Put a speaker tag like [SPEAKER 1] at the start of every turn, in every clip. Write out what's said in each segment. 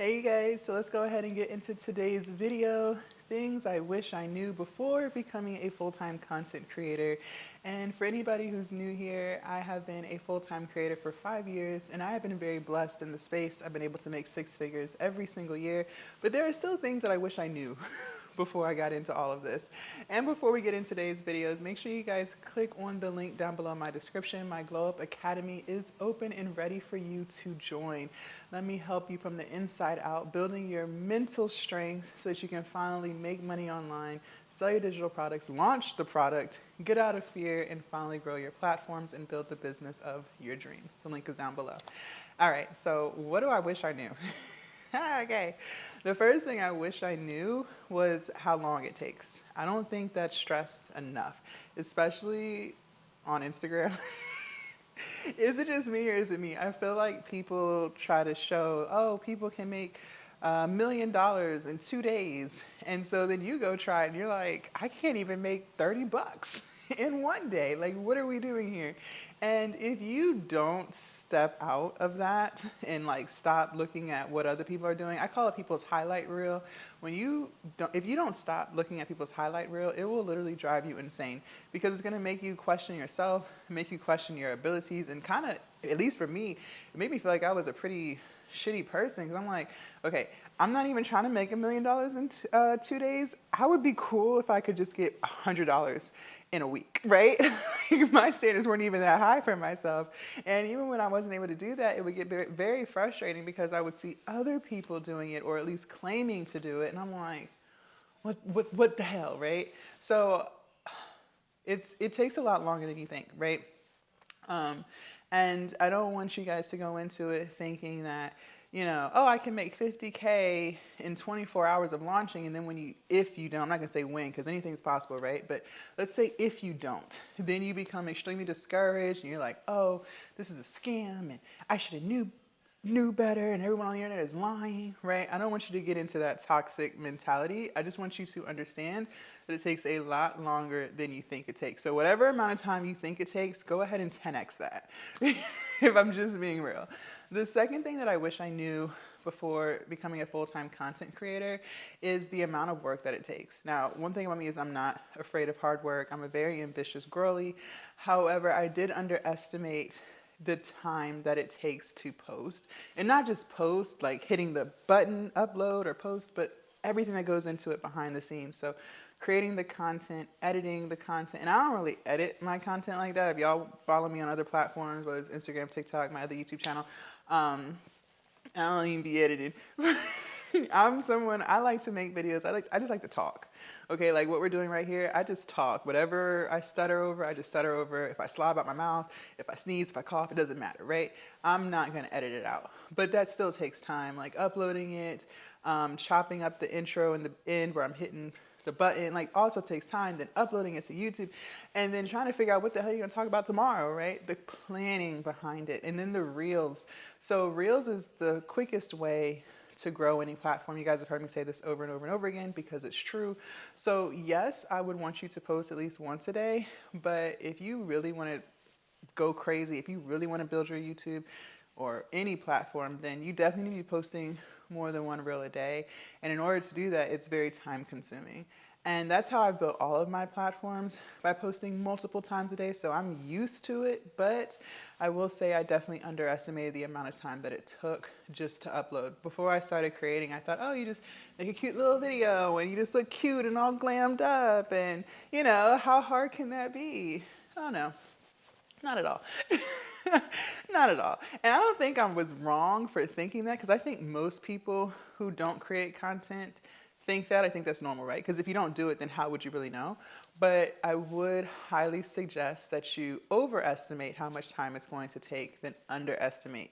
[SPEAKER 1] Hey you guys, so let's go ahead and get into today's video. Things I wish I knew before becoming a full-time content creator. And for anybody who's new here, I have been a full-time creator for 5 years and I have been very blessed in the space. I've been able to make six figures every single year, but there are still things that I wish I knew before I got into all of this. And before we get into today's videos, make sure you guys click on the link down below in my description. My Glow Up Academy is open and ready for you to join. Let me help you from the inside out, building your mental strength so that you can finally make money online, sell your digital products, launch the product, get out of fear, and finally grow your platforms and build the business of your dreams. The link is down below. All right, so what do I wish I knew? Okay. The first thing I wish I knew was how long it takes. I don't think that's stressed enough, especially on Instagram. Is it just me or is it me? I feel like people try to show, oh, people can make $1 million in 2 days. And so then you go try it and you're like, I can't even make 30 bucks in one day. Like, what are we doing here? And if you don't step out of that and like stop looking at what other people are doing, I call it people's highlight reel. If you don't stop looking at people's highlight reel, it will literally drive you insane because it's going to make you question yourself, make you question your abilities, and kind of, at least for me, it made me feel like I was a pretty shitty person because I'm like, okay, I'm not even trying to make $1 million in 2 days. I would be cool if I could just get $100 in a week, right? My standards weren't even that high for myself. And even when I wasn't able to do that, it would get very, very frustrating because I would see other people doing it or at least claiming to do it. And I'm like, what the hell, right? So it takes a lot longer than you think, right? Um, and I don't want you guys to go into it thinking that, oh, I can make 50K in 24 hours of launching. And then if you don't, I'm not going to say when, because anything's possible, right? But let's say if you don't, then you become extremely discouraged and you're like, oh, this is a scam and I should have knew better and everyone on the internet is lying, right? I don't want you to get into that toxic mentality. I just want you to understand that it takes a lot longer than you think it takes. So whatever amount of time you think it takes, go ahead and 10x that, if I'm just being real. The second thing that I wish I knew before becoming a full-time content creator is the amount of work that it takes. Now, one thing about me is I'm not afraid of hard work. I'm a very ambitious girly. However, I did underestimate the time that it takes to post, and not just post like hitting the button upload or post, but everything that goes into it behind the scenes. So creating the content, editing the content, and I don't really edit my content like that. If y'all follow me on other platforms, whether it's Instagram, TikTok, my other YouTube channel, I don't even be edited. I'm someone, I like to make videos. I just like to talk. Okay, like what we're doing right here, I just talk. Whatever I stutter over, I just stutter over. If I slob out my mouth, if I sneeze, if I cough, it doesn't matter, right? I'm not gonna edit it out. But that still takes time, like uploading it, chopping up the intro and the end where I'm hitting the button, like also takes time, then uploading it to YouTube, and then trying to figure out what the hell you're gonna talk about tomorrow, right? The planning behind it, and then the reels. So reels is the quickest way to grow any platform. You guys have heard me say this over and over and over again because it's true. So yes, I would want you to post at least once a day, but if you really want to go crazy, if you really want to build your YouTube or any platform, then you definitely need to be posting more than one reel a day. And in order to do that, it's very time consuming. And that's how I've built all of my platforms, by posting multiple times a day. So I'm used to it, but I will say I definitely underestimated the amount of time that it took just to upload. Before I started creating, I thought, oh, you just make a cute little video and you just look cute and all glammed up. And, how hard can that be? Oh, no, not at all. Not at all. And I don't think I was wrong for thinking that, because I think most people who don't create content think that. I think that's normal, right? Because if you don't do it, then how would you really know? But I would highly suggest that you overestimate how much time it's going to take than underestimate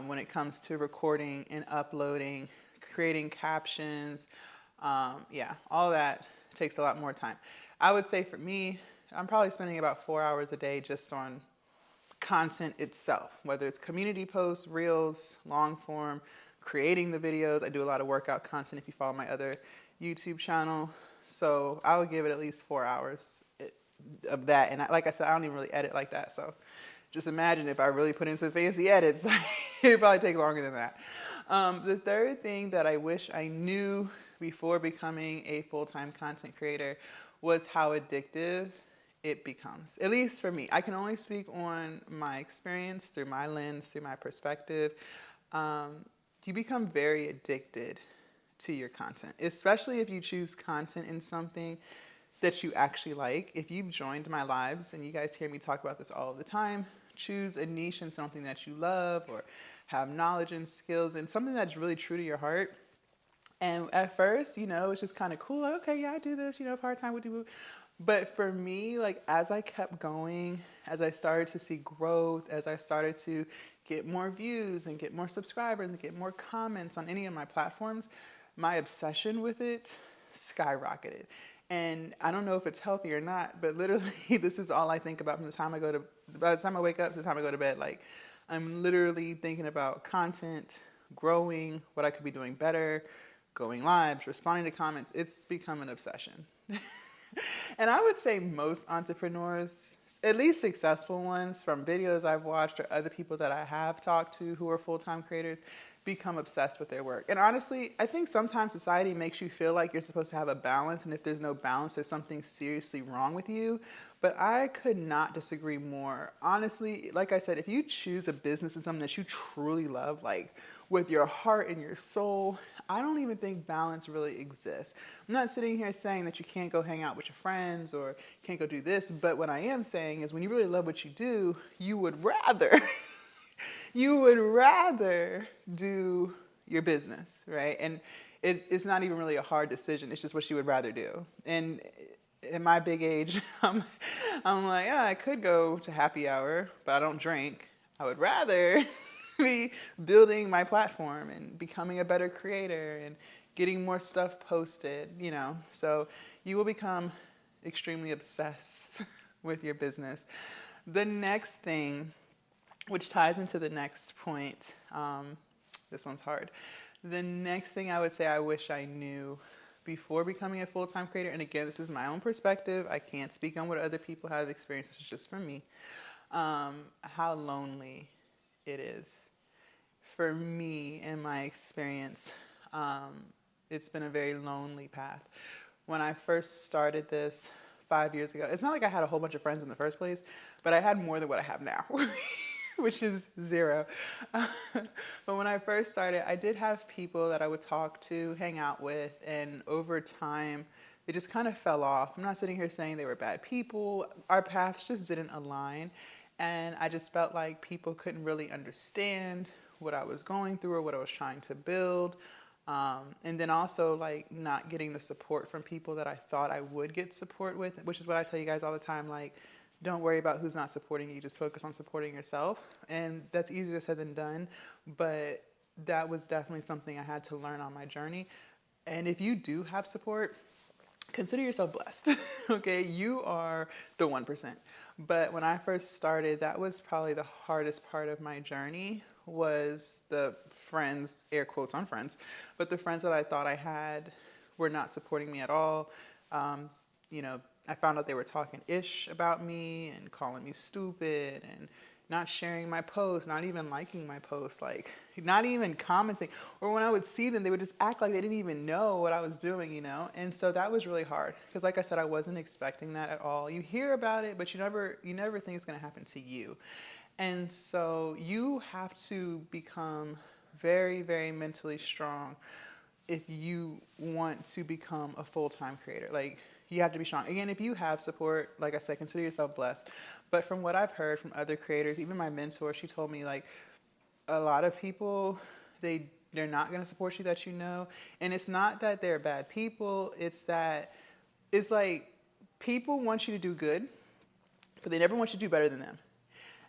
[SPEAKER 1] when it comes to recording and uploading, creating captions. Yeah, all that takes a lot more time. I would say for me, I'm probably spending about 4 hours a day just on content itself, whether it's community posts, reels, long form, creating the videos. I do a lot of workout content if you follow my other YouTube channel. So I would give it at least 4 hours of that. And like I said, I don't even really edit like that. So just imagine if I really put in some fancy edits, it'd probably take longer than that. The third thing that I wish I knew before becoming a full-time content creator was how addictive it becomes. At least for me. I can only speak on my experience through my lens, through my perspective. Um, you become very addicted to your content, especially if you choose content in something that you actually like. If you've joined my lives, and you guys hear me talk about this all the time, choose a niche in something that you love or have knowledge and skills and something that's really true to your heart. And at first, it's just kind of cool. Like, okay, yeah, I do this, part-time, would do. But for me, like as I kept going, as I started to see growth, as I started to get more views and get more subscribers and get more comments on any of my platforms, my obsession with it skyrocketed. And I don't know if it's healthy or not, but literally this is all I think about from the time by the time I wake up to the time I go to bed. Like I'm literally thinking about content, growing, what I could be doing better, going lives, responding to comments. It's become an obsession. And I would say most entrepreneurs, at least successful ones from videos I've watched or other people that I have talked to who are full-time creators, become obsessed with their work. And honestly, I think sometimes society makes you feel like you're supposed to have a balance, and if there's no balance, there's something seriously wrong with you. But I could not disagree more. Honestly, like I said, if you choose a business and something that you truly love, like with your heart and your soul, I don't even think balance really exists. I'm not sitting here saying that you can't go hang out with your friends or can't go do this, but what I am saying is when you really love what you do, you would rather you would rather do your business, right? And it's not even really a hard decision. It's just what you would rather do. And in my big age, I'm like, yeah, I could go to happy hour, but I don't drink. I would rather be building my platform and becoming a better creator and getting more stuff posted. So you will become extremely obsessed with your business. The next thing, which ties into the next point, this one's hard. The next thing I would say I wish I knew before becoming a full-time creator, and again, this is my own perspective. I can't speak on what other people have experienced. It's just for me. How lonely it is. For me, in my experience, it's been a very lonely path. When I first started this 5 years ago, it's not like I had a whole bunch of friends in the first place, but I had more than what I have now. Which is zero. But when I first started, I did have people that I would talk to, hang out with, and over time, it just kind of fell off. I'm not sitting here saying they were bad people. Our paths just didn't align. And I just felt like people couldn't really understand what I was going through or what I was trying to build. And then also like not getting the support from people that I thought I would get support with, which is what I tell you guys all the time. Like, don't worry about who's not supporting you. Just focus on supporting yourself. And that's easier said than done. But that was definitely something I had to learn on my journey. And if you do have support, consider yourself blessed. Okay, you are the 1%. But when I first started, that was probably the hardest part of my journey, was the friends, air quotes on friends, but the friends that I thought I had were not supporting me at all. Um, I found out they were talking ish about me and calling me stupid and not sharing my posts, not even liking my posts, like not even commenting. Or when I would see them, they would just act like they didn't even know what I was doing. And so that was really hard because, like I said, I wasn't expecting that at all. You hear about it, but you never think it's going to happen to you. And so you have to become very, very mentally strong if you want to become a full-time creator. Like, you have to be strong. Again, if you have support, like I said, consider yourself blessed. But from what I've heard from other creators, even my mentor, she told me like a lot of people, they're not going to support you that you know. And it's not that they're bad people. It's like people want you to do good, but they never want you to do better than them.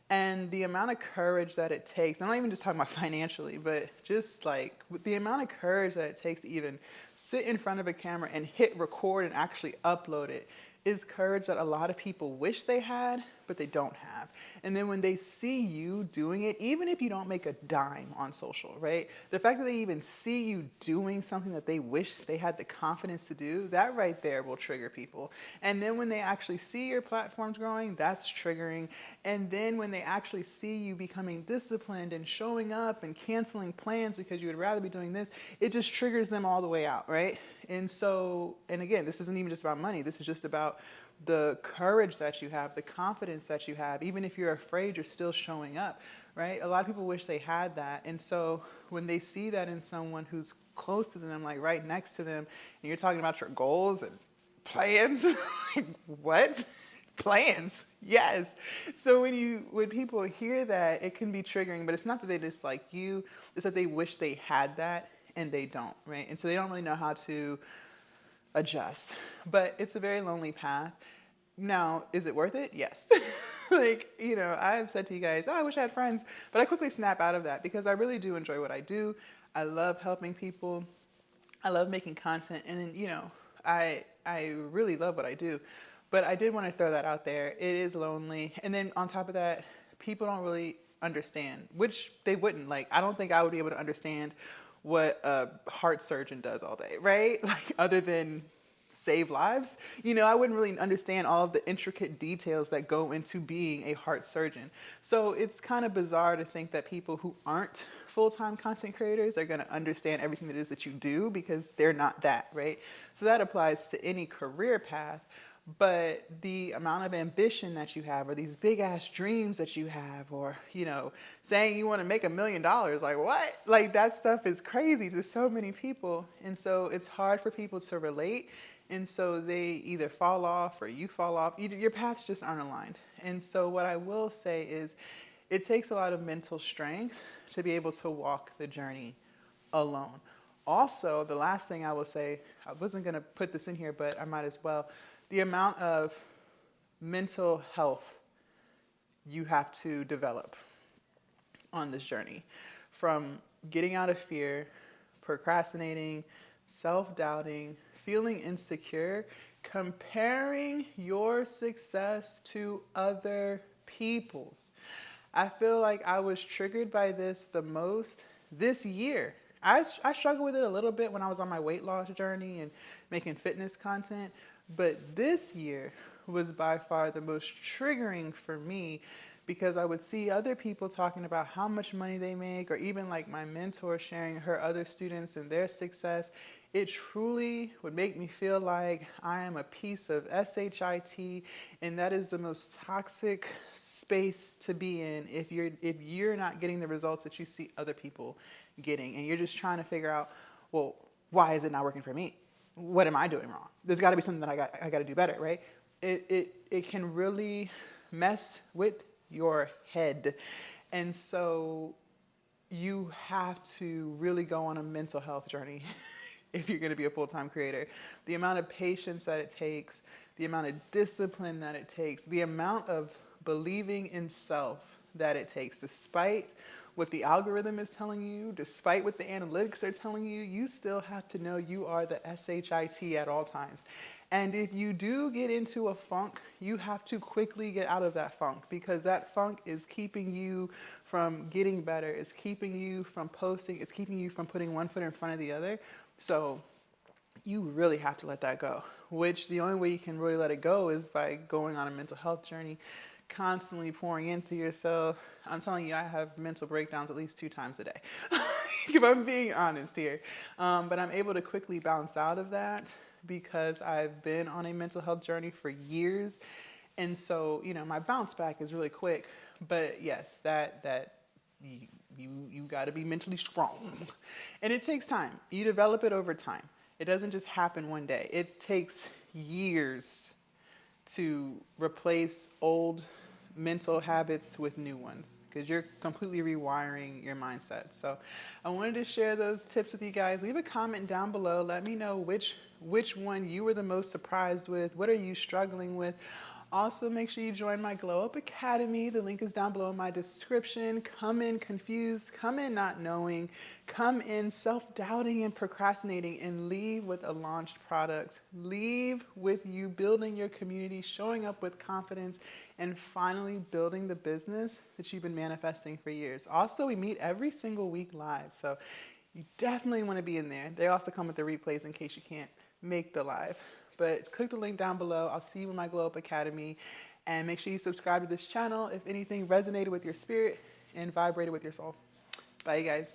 [SPEAKER 1] And the amount of courage that it takes, I'm not even just talking about financially, but just like the amount of courage that it takes to even sit in front of a camera and hit record and actually upload it is courage that a lot of people wish they had, but they don't have. And then when they see you doing it, even if you don't make a dime on social, right? The fact that they even see you doing something that they wish they had the confidence to do, that right there will trigger people. And then when they actually see your platforms growing, that's triggering. And then when they actually see you becoming disciplined and showing up and canceling plans because you would rather be doing this, it just triggers them all the way out, right? And so, and again, this isn't even just about money. This is just about the courage that you have, the confidence that you have. Even if you're afraid, you're still showing up, right? A lot of people wish they had that. And so when they see that in someone who's close to them, like right next to them, and you're talking about your goals and plans, like what? Plans, yes. So when people hear that, it can be triggering, but it's not that they dislike you, it's that they wish they had that and they don't, right? And so they don't really know how to adjust. But it's a very lonely path. Now, is it worth it? Yes. Like, I've said to you guys, oh, I wish I had friends, but I quickly snap out of that because I really do enjoy what I do. I love helping people. I love making content, and then, I really love what I do. But I did want to throw that out there. It is lonely. And then on top of that, people don't really understand, which they wouldn't. Like, I don't think I would be able to understand what a heart surgeon does all day, right? Like, other than save lives. I wouldn't really understand all of the intricate details that go into being a heart surgeon. So it's kind of bizarre to think that people who aren't full-time content creators are going to understand everything that it is that you do, because they're not that, right? So that applies to any career path. But the amount of ambition that you have, or these big ass dreams that you have, or, saying you want to make $1 million, like what? Like, that stuff is crazy to so many people. And so it's hard for people to relate. And so they either fall off or you fall off. Your paths just aren't aligned. And so what I will say is it takes a lot of mental strength to be able to walk the journey alone. Also, the last thing I will say, I wasn't going to put this in here, but I might as well. The amount of mental health you have to develop on this journey, from getting out of fear, procrastinating, self-doubting, feeling insecure, comparing your success to other people's. I feel like I was triggered by this the most this year. I struggled with it a little bit when I was on my weight loss journey and making fitness content, but this year was by far the most triggering for me, because I would see other people talking about how much money they make, or even like my mentor sharing her other students and their success. It truly would make me feel like I am a piece of shit, and that is the most toxic space to be in if you're not getting the results that you see other people getting, and you're just trying to figure out, well, why is it not working for me? What am I doing wrong? There's got to be something that I got to do better, right? It can really mess with your head, and so you have to really go on a mental health journey if you're going to be a full-time creator. The amount of patience that it takes, the amount of discipline that it takes, the amount of believing in self that it takes, despite what the algorithm is telling you, despite what the analytics are telling you, you still have to know you are the shit at all times. And if you do get into a funk, you have to quickly get out of that funk, because that funk is keeping you from getting better. It's keeping you from posting. It's keeping you from putting one foot in front of the other. So you really have to let that go, which the only way you can really let it go is by going on a mental health journey, constantly pouring into yourself. I'm telling you, I have mental breakdowns at least 2 times a day, if I'm being honest here. But I'm able to quickly bounce out of that because I've been on a mental health journey for years. And so, my bounce back is really quick. But yes, that you got to be mentally strong. And it takes time. You develop it over time. It doesn't just happen one day. It takes years to replace old mental habits with new ones, because you're completely rewiring your mindset. So I wanted to share those tips with you guys. Leave a comment down below. Let me know which one you were the most surprised with. What are you struggling with? Also, make sure you join my Glow Up Academy. The link is down below in my description. Come in confused, come in not knowing, come in self-doubting and procrastinating, and leave with a launched product. Leave with you building your community, showing up with confidence, and finally building the business that you've been manifesting for years. Also, we meet every single week live, so you definitely want to be in there. They also come with the replays in case you can't make the live. But click the link down below. I'll see you in my Glow Up Academy. And make sure you subscribe to this channel if anything resonated with your spirit and vibrated with your soul. Bye, you guys.